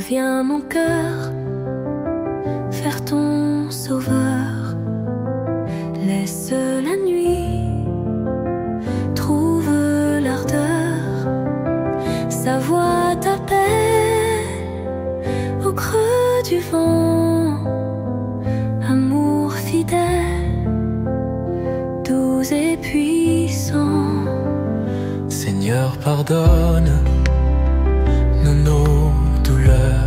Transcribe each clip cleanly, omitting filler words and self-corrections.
Reviens mon cœur vers ton sauveur. Laisse la nuit, trouve l'ardeur. Sa voix t'appelle au creux du vent. Amour fidèle, doux et puissant. Seigneur, pardonne-nous nos douleurs.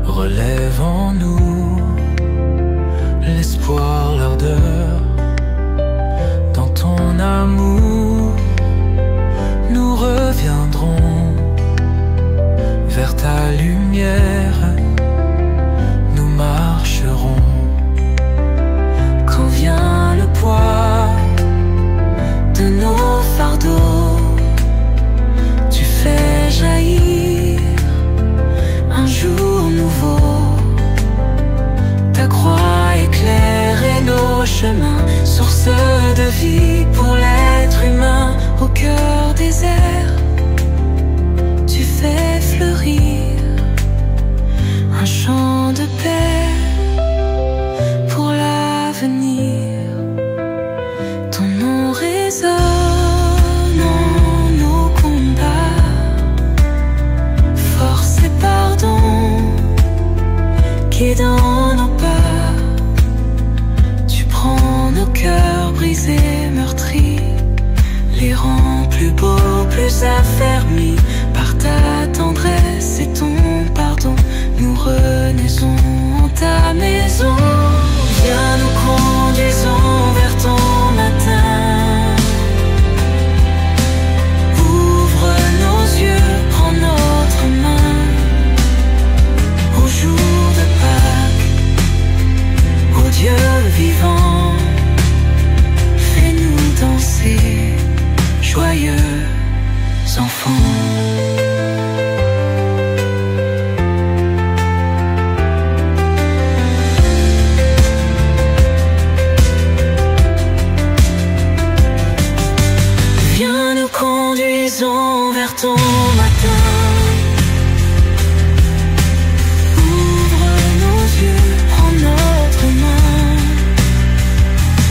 Relève en nous l'espoir, l'ardeur. Dans ton amour, nous reviendrons vers ta lumière. Nous marcherons. Quand vient le poids de nos fardeaux, tu fais jaillir un jour nouveau. Ta croix éclairait nos chemins, source de vie pour l'être humain. Au cœur désert, tu fais fleurir un champ de paix pour l'avenir. Ton nom résonne en nos combats, force et pardon qui dans nos pas. Tu prends nos cœurs brisés, meurtris, les rends plus beaux, plus affermis par ta tendresse et ton pardon. Nous renaissons en ta maison. Viens, nous conduisons vers ton matin. Ouvre nos yeux, prends notre main. Au jour de Pâques, ô Dieu vivant, fais-nous danser, joyeux enfants. Conduisons vers ton matin. Ouvre nos yeux, prends notre main.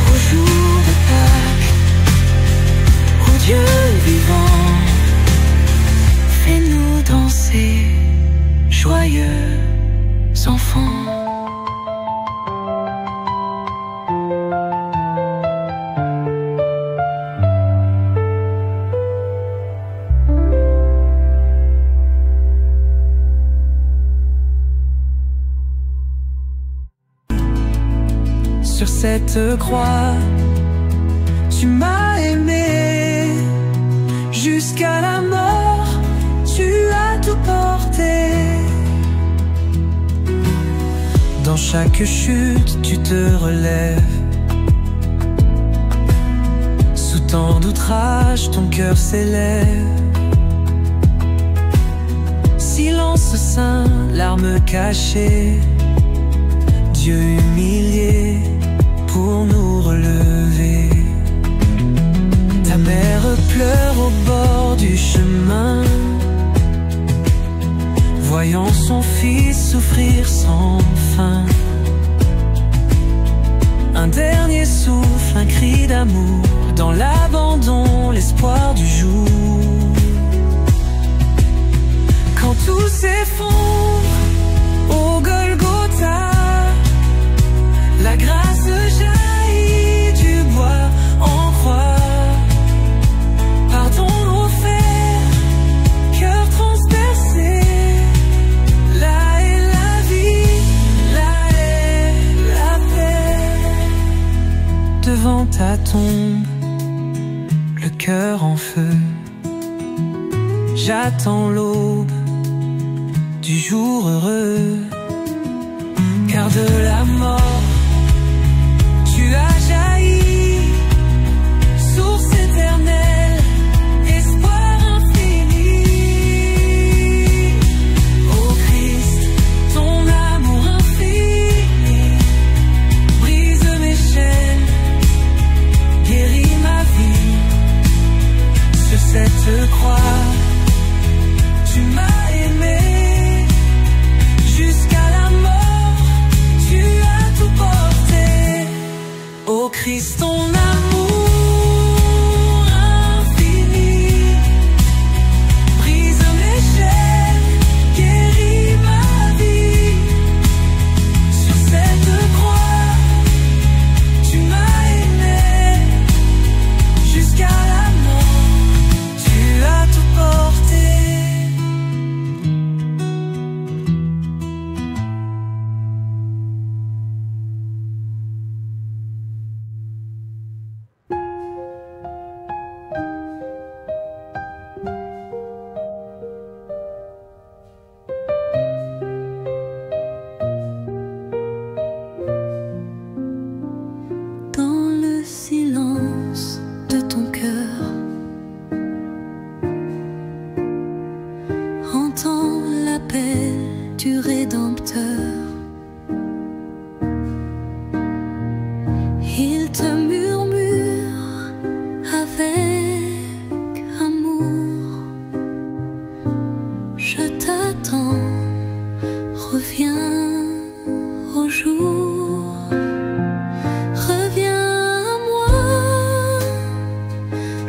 Au jour de Pâques, ô Dieu vivant, fais-nous danser, joyeux enfants. Sur cette croix, tu m'as aimé jusqu'à la mort, tu as tout porté. Dans chaque chute, tu te relèves. Sous tant d'outrages, ton cœur s'élève. Silence saint, larmes cachées, Dieu humilié pour nous relever. Ta mère pleure au bord du chemin, voyant son fils souffrir sans fin. Un dernier souffle, un cri d'amour, dans l'abandon, l'espoir du jour. Quand tout s'effondre au Golgotha, la grâce jaillit du bois en croix. Pardon offert, cœur transpercé. Là est la vie, là est la paix. Devant ta tombe, le cœur en feu, j'attends l'aube du jour heureux. Car de la mort, tu as jailli, source éternelle, espoir infini. Ô Christ, ton amour infini brise mes chaînes, guérit ma vie. Sur cette croix, tu m'as aimé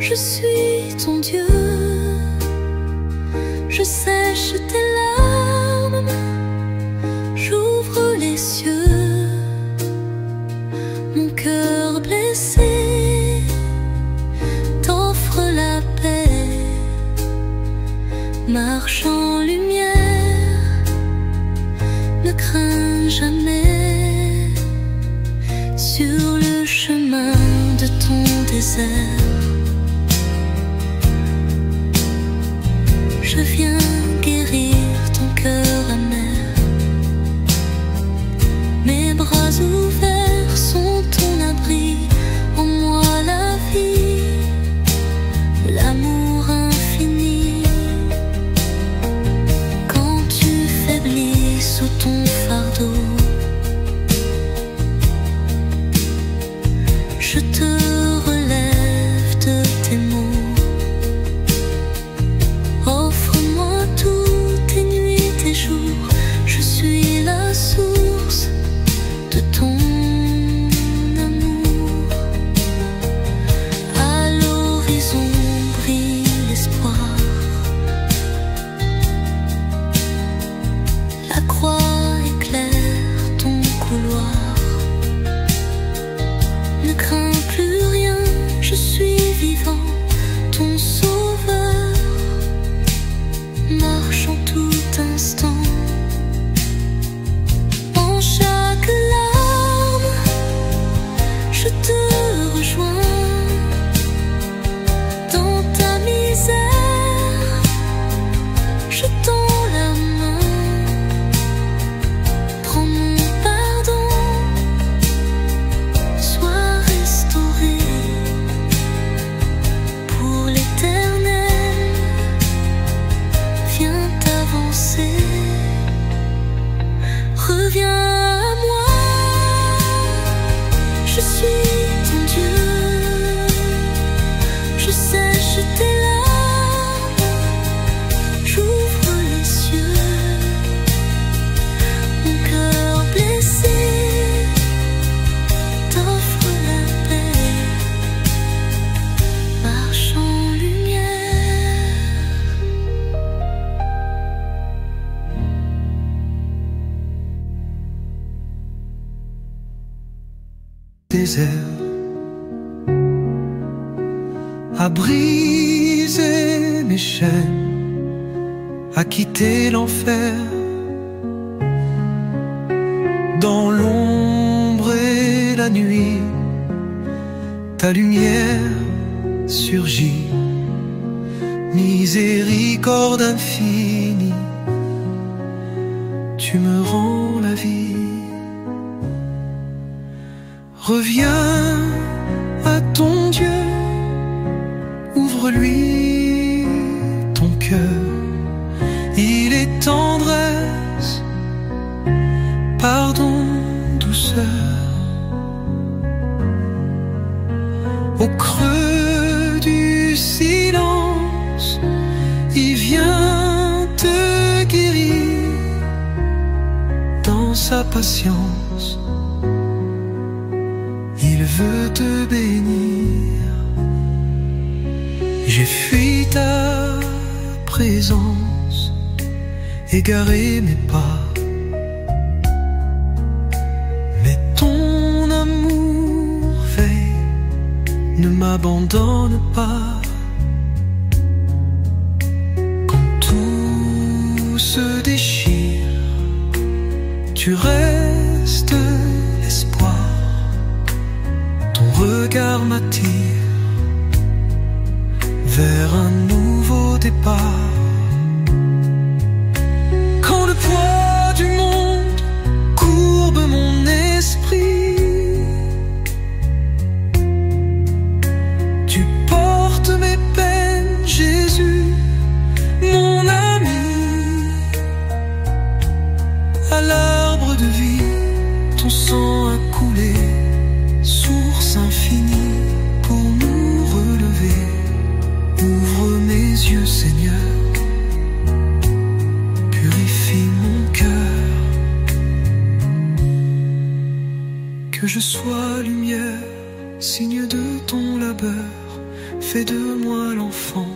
je suis ton Dieu. Je sèche tes larmes, j'ouvre les cieux. Mon cœur blessé t'offre la paix. Marche en lumière, ne crains jamais. Sur le chemin de ton désert, je viens guérir ton cœur amer. Mes bras ouverts sont ton abri. En moi la vie, l'amour infini. Quand tu faiblis sous ton fardeau, je te relève de tes maux. Offre-moi tous tes nuits, tes jours. Je suis la source de ton amour. À l'horizon brille l'espoir. La croix éclaire ton couloir. Ne crains plus rien, je suis vivant, ton sauveur. Marche en tout instant. En chaque larme, je te rejoins. Dans ta misère, je tends la main. Prends mon pardon, sois restauré pour l'éternel. Viens t'avancer, reviens à moi. Je suis ton Dieu, je sèche tes larmes, j'ouvre les cieux. Mon cœur blessé t'offre la paix. Marche en lumière. Désert à briser mes chaînes, à quitter l'enfer. Dans l'ombre et la nuit, ta lumière surgit. Miséricorde infinie, tu me rends la vie. Reviens à ton Dieu, ouvre-lui ton cœur. Il est tendresse, pardon, douceur. Au creux du silence, il vient te guérir. Dans sa patience, il veut te bénir. J'ai fui ta présence, égaré mes pas. Mais ton amour veille, ne m'abandonne pas. Quand tout se déchire, tu restes l'espoir. Regard m'attire vers un nouveau départ. Quand le poids du monde courbe mon esprit, tu portes mes peines, Jésus, mon ami. À l'arbre de vie, ton sang a coulé, source infinie pour nous relever. Ouvre mes yeux, Seigneur, purifie mon cœur. Que je sois lumière, signe de ton labeur. Fais de moi l'enfant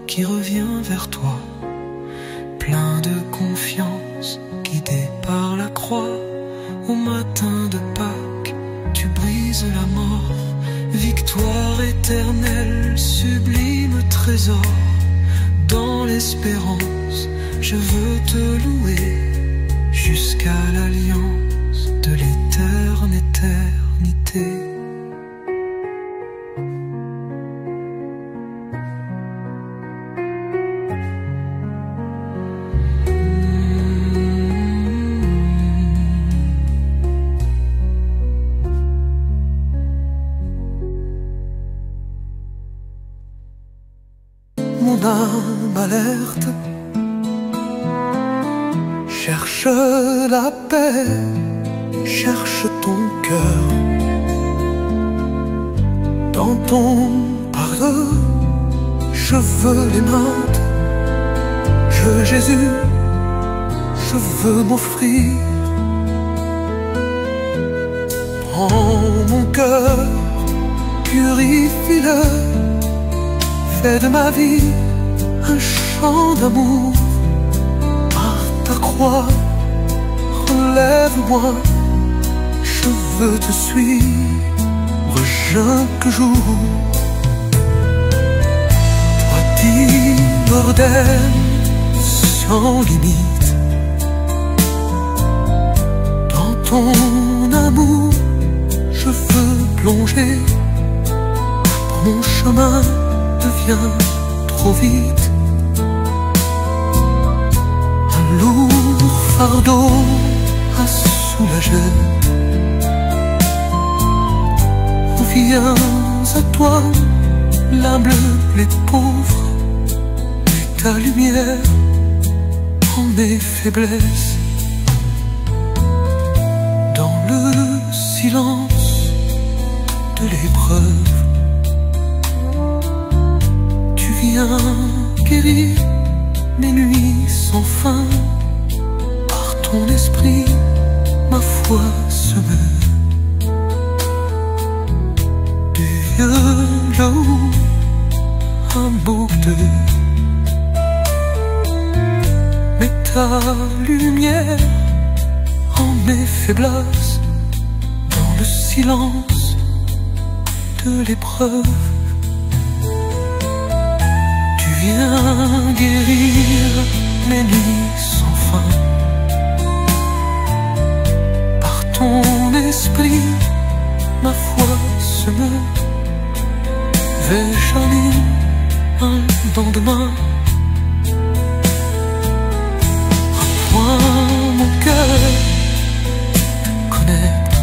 qui revient vers toi, plein de confiance, guidé par la croix. Au matin de Pâques, tu brises la mort, victoire éternelle, sublime trésor. Dans l'espérance, je veux te louer jusqu'à l'alliance de l'éternelle éternité. Mon âme alerte cherche la paix, cherche ton cœur. Dans ton pardon, je veux les mains. Jésus, je veux m'offrir. Prends mon cœur, purifie-le. Fais de ma vie un chant d'amour. Par ta croix, relève-moi. Je veux te suivre chaque jour. Toi qui m'ordonnes sans limite, dans ton amour, je veux plonger. Mon chemin devient trop vite, un lourd fardeau à soulager. Viens à toi, l'humble, les pauvres, et ta lumière en mes faiblesses. Dans le silence de l'épreuve, tu viens guérir mes nuits sans fin. Par ton esprit, ma foi se meurt. Là-haut, un bouc de mais ta lumière en mes faiblesses. Dans le silence de l'épreuve, tu viens guérir mes nuits sans fin. Par ton esprit, ma foi se meurt. Vais-je aller un lendemain? Apprends mon cœur à connaître,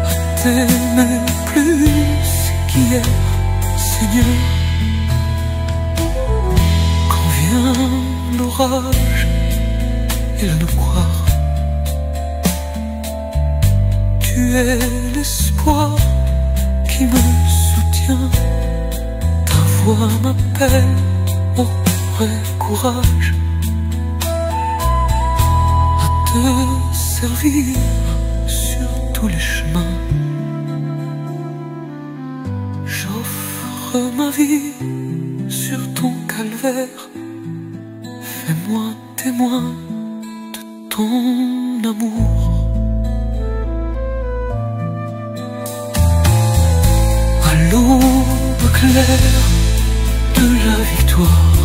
à t'aimer plus qu'hier, Seigneur. Quand vient l'orage et le noir, tu es l'espoir qui me soutient. Ta voix m'appelle au vrai courage, à te servir sur tous les chemins. J'offre ma vie sur ton calvaire. Fais-moi témoin de ton amour. L'aube claire de la victoire,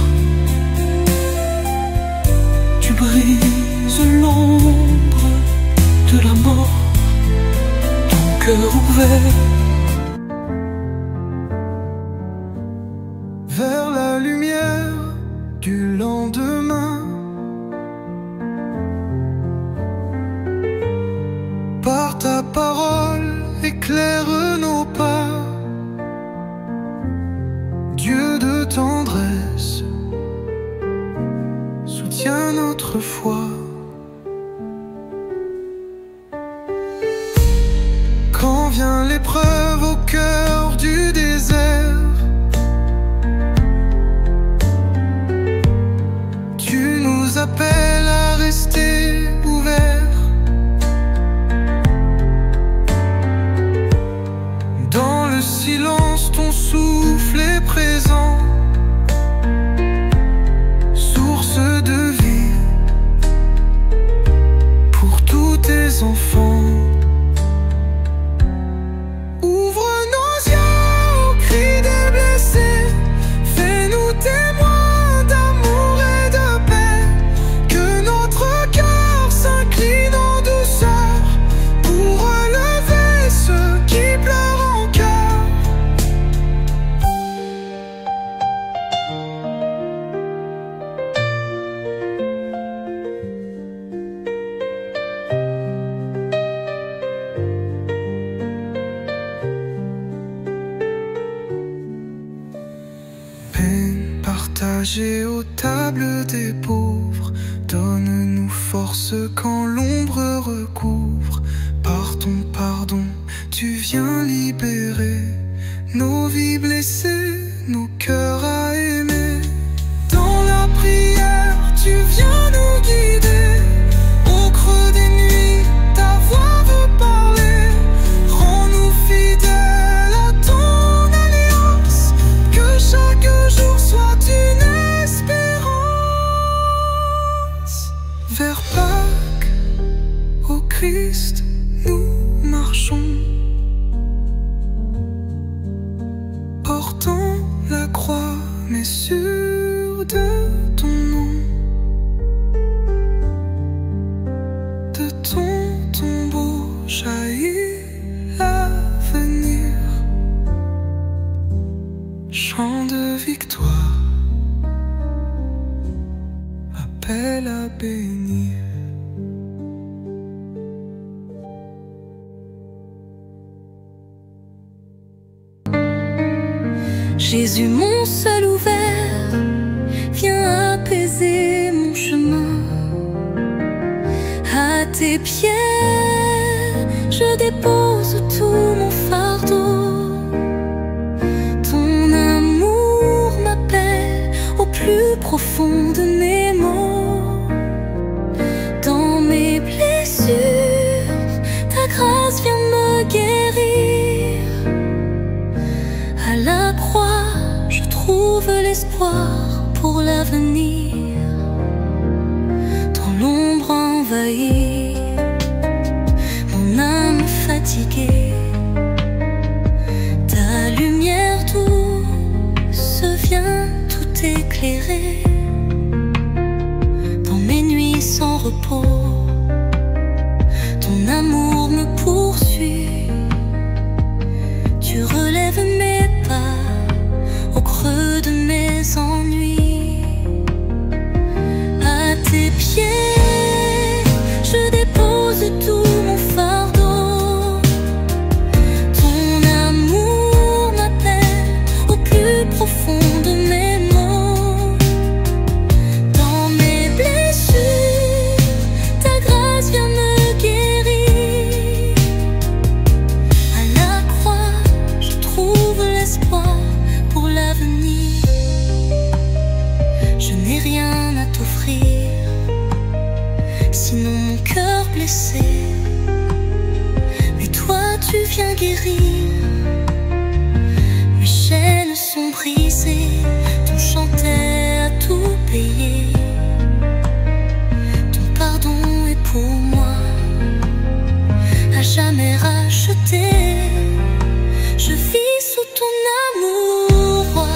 tu brises l'ombre de la mort. Ton cœur ouvert vers la lumière du lendemain. Par ta parole, éclaire nos pas. Dieu de tendresse, soutiens notre foi. Quand vient l'épreuve au cœur du désert, tu nous appelles à rester ouverts. Dans le silence partagés aux tables des pauvres. Donne-nous force quand l'ombre recouvre. Par ton pardon, tu viens libérer nos vies blessées, nos cœurs à aimer. Dans la prière, tu viens nous guider. Au creux des nuits, ta voix veut parler. Rends-nous fidèles à ton alliance. Que chaque jour soit une espérance. Vers Pâques, au Christ, nous marchons. Portant la croix, mais sûrs de ton nom. De ton tombeau jaillit l'avenir. Chant de victoire, appel à bénir. Jésus, mon seul ouvert, viens apaiser mon chemin. À tes pieds, je dépose tout mon fardeau. Ton amour m'appelle au plus profond de mes maux. Dans mes blessures, ta grâce vient me guérir. À la croix, je trouve l'espoir pour l'avenir. Dans l'ombre envahie, mon âme fatiguée, ta lumière douce vient tout éclairer. Dans mes nuits sans repos, ton amour me poursuit. Tu relèves mes pas au creux de mes ennuis. À tes pieds, je dépose tout mon fardeau. Ton amour m'appelle au plus profond de mes maux. Dans mes blessures, ta grâce vient me guérir. À la croix, je trouve l'espoir pour l'avenir. Je n'ai rien à t'offrir, sinon mon cœur blessé. Mais toi tu viens guérir. Mes chaînes sont brisées, ton chanter a tout payé. Ton pardon est pour moi, à jamais racheté. Je vis sous ton amour, roi.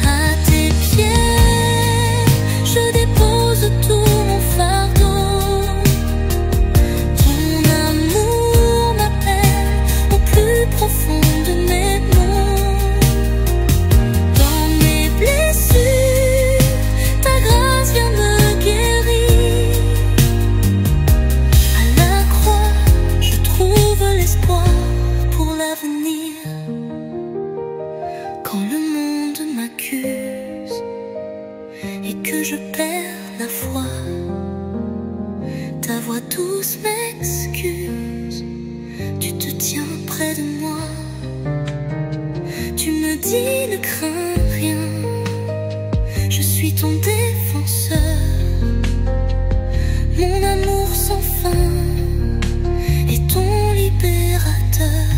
À tes pieds, je dépose tout mon fardeau. Ton amour m'appelle au plus profond de mes maux. Dans mes blessures, ta grâce vient me guérir. À la croix, je trouve l'espoir pour l'avenir. Quand le monde m'accuse et que je perds la foi, ta voix douce m'excuse. Tu te tiens près de moi. Tu me dis ne crains rien, je suis ton défenseur. Mon amour sans fin est ton libérateur.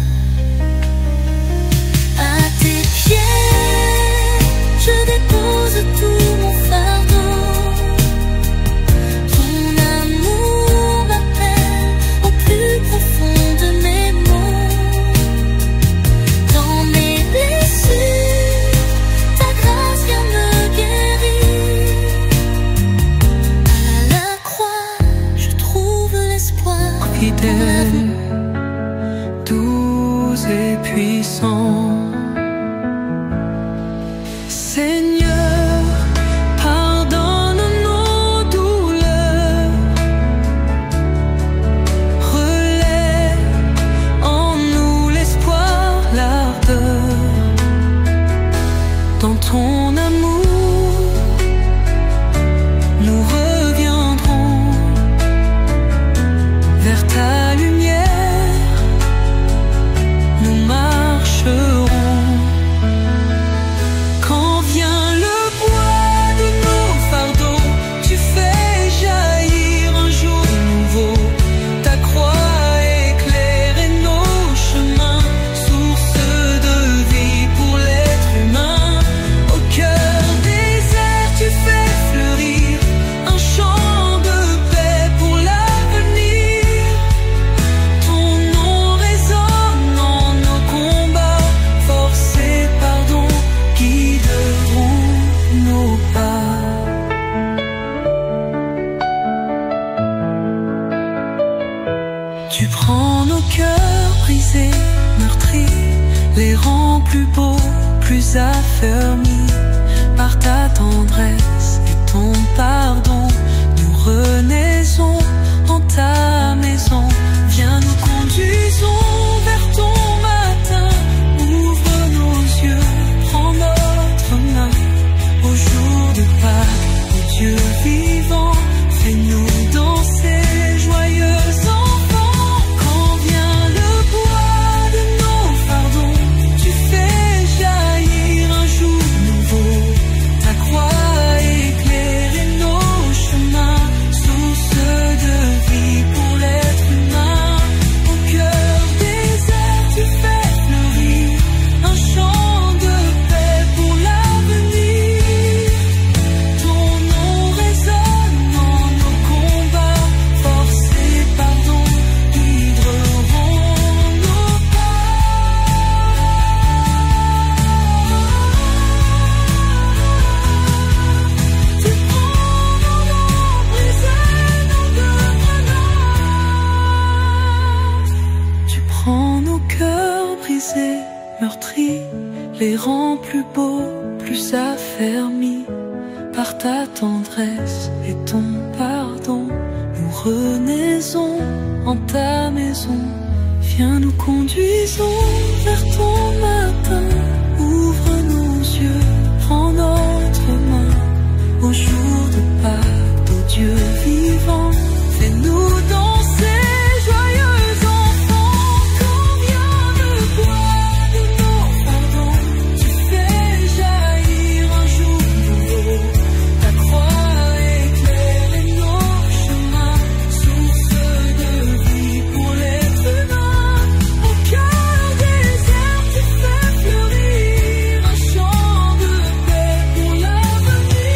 À tes pieds, je dépose tout mon fardeau. Ton amour m'appelle au plus profond de mes maux. Dans mes blessures, ta grâce vient me guérir. rend plus beaux, plus affermis par ta tendresse et ton pardon. Nous renaissons en ta maison. Viens, nous conduisons vers ton matin. Ouvre nos yeux, prends notre main. Au jour de Pâques, ô Dieu vivant, fais-nous danser, joyeux enfants. Quand vient le poids de nos fardons, tu fais jaillir un jour nouveau. Ta croix éclairer nos chemins, source de vie pour l'être humain. Au cœur désert, tu fais fleurir un champ de paix pour l'avenir. Ton nom résonne dans nos combats, force et pardon guideront nos pas. Tu prends nos noms brisés, nos deux. Tu prends nos cœurs brisés, meurtris, les rends plus beaux, plus affermis par ta tendresse et ton pardon. Nous renaissons en ta maison. Viens, nous conduisons vers ton matin. Ouvre nos yeux, prends notre main. Au jour de Pâques, ô Dieu vivant, fais-nous danser, joyeux enfants. Quand vient le poids de nos fardons, tu fais jaillir un jour nouveau. Ta croix éclaire nos chemins, source de vie pour l'être humain. Au cœur désert, tu fais fleurir un champ de paix pour l'avenir.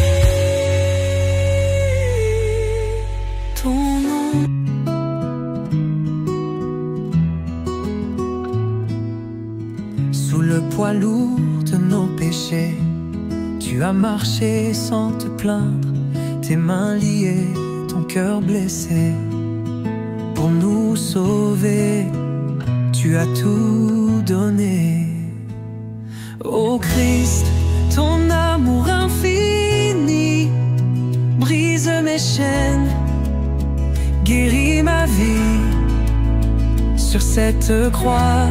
Ton nom. Sous le poids lourd de nos péchés, tu as marché sans te plaindre, tes mains liées, ton cœur blessé. Pour nous sauver, tu as tout donné. Ô Christ, ton amour infini brise mes chaînes, guéris ma vie. Sur cette croix,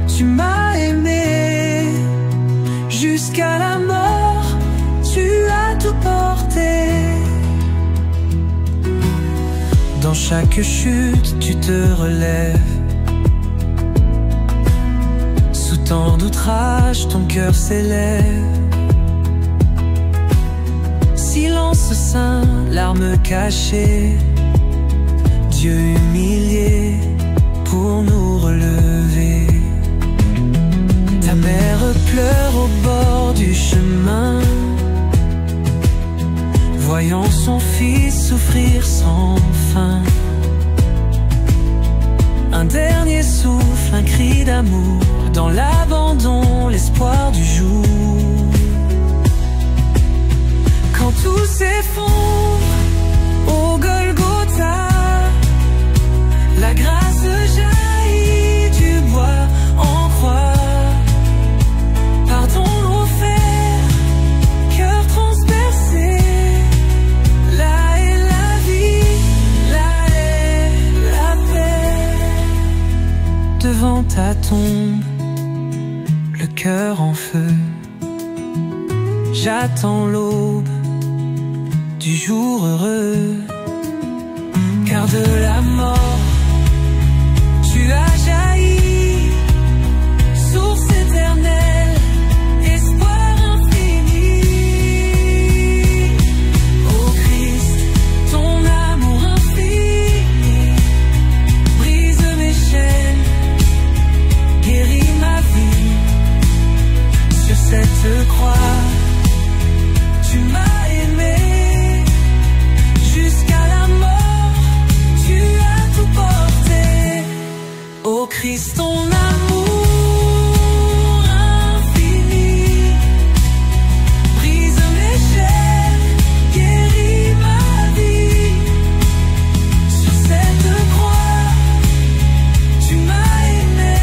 tu m'as aimé jusqu'à la mort, tu as tout porté. Dans chaque chute, tu te relèves. Sous tant d'outrages, ton cœur s'élève. Silence saint, larmes cachées, Dieu humilié pour nous relever. Ta mère pleure au bord du chemin, voyant son fils souffrir sans fin. Un dernier souffle, un cri d'amour, dans l'abandon, l'espoir du jour. Quand tout s'effondre au Golgotha, la grâce jaillit du bois en croix. Pardon offert, cœur transpercé, là est la vie, là est la paix. Devant ta tombe, le cœur en feu, j'attends l'aube du jour heureux. Car de la mort, tu as jailli, source éternelle, espoir infini. Ô Christ, ton amour infini brise mes chaînes, guéris ma vie. Sur cette croix, tu m'as aimé jusqu'à la mort, tu as tout porté. Ô Christ, ton amour infini brise mes chaînes, guéris ma vie. Sur cette croix, tu m'as aimé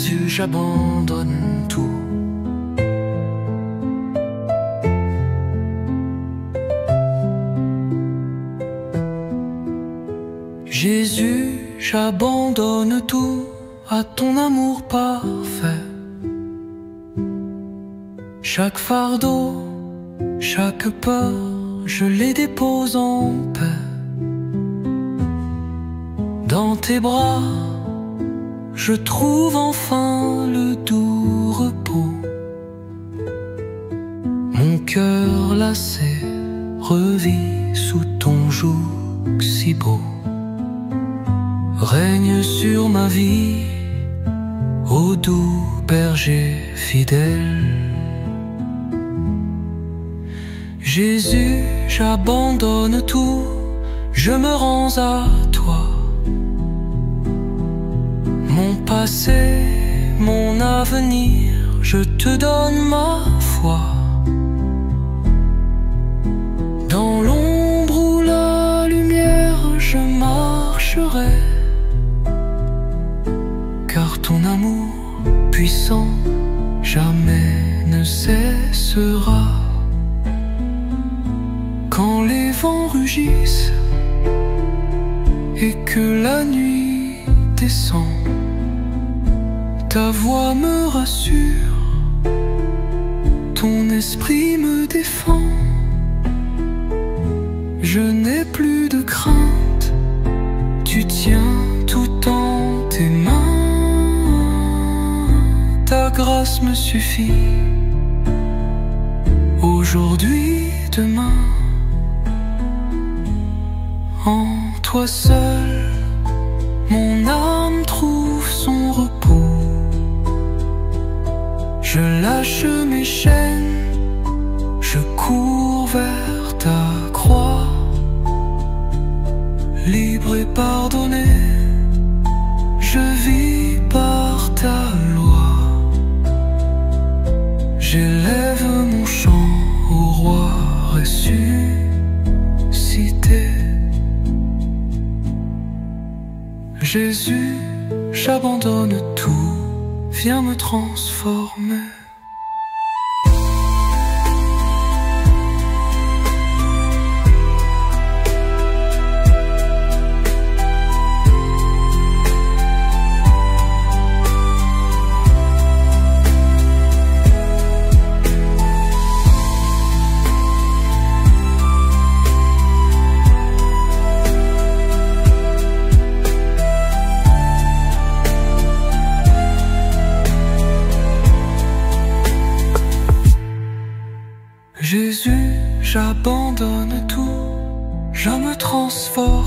Jésus, j'abandonne tout. Jésus, j'abandonne tout à ton amour parfait. Chaque fardeau, chaque peur, je les dépose en paix. Dans tes bras, je trouve enfin le doux repos. Mon cœur lassé revit sous ton joug si beau. Règne sur ma vie, ô doux berger fidèle. Jésus, j'abandonne tout, je me rends à toi. Mon passé, mon avenir, je te donne ma foi. Dans l'ombre ou la lumière, je marcherai, car ton amour puissant jamais ne cessera. Quand les vents rugissent et que la nuit descend, ta voix me rassure, ton esprit me défend. Je n'ai plus de crainte, tu tiens tout en tes mains. Ta grâce me suffit, aujourd'hui, demain. En toi seul, mon âme trouve son repos. Je lâche mes chaînes, je cours vers ta croix. Libre et pardonné, je vis par ta loi. J'élève mon chant au roi ressuscité. Jésus, j'abandonne tout, viens me transformer. Jésus, j'abandonne tout, je me transforme.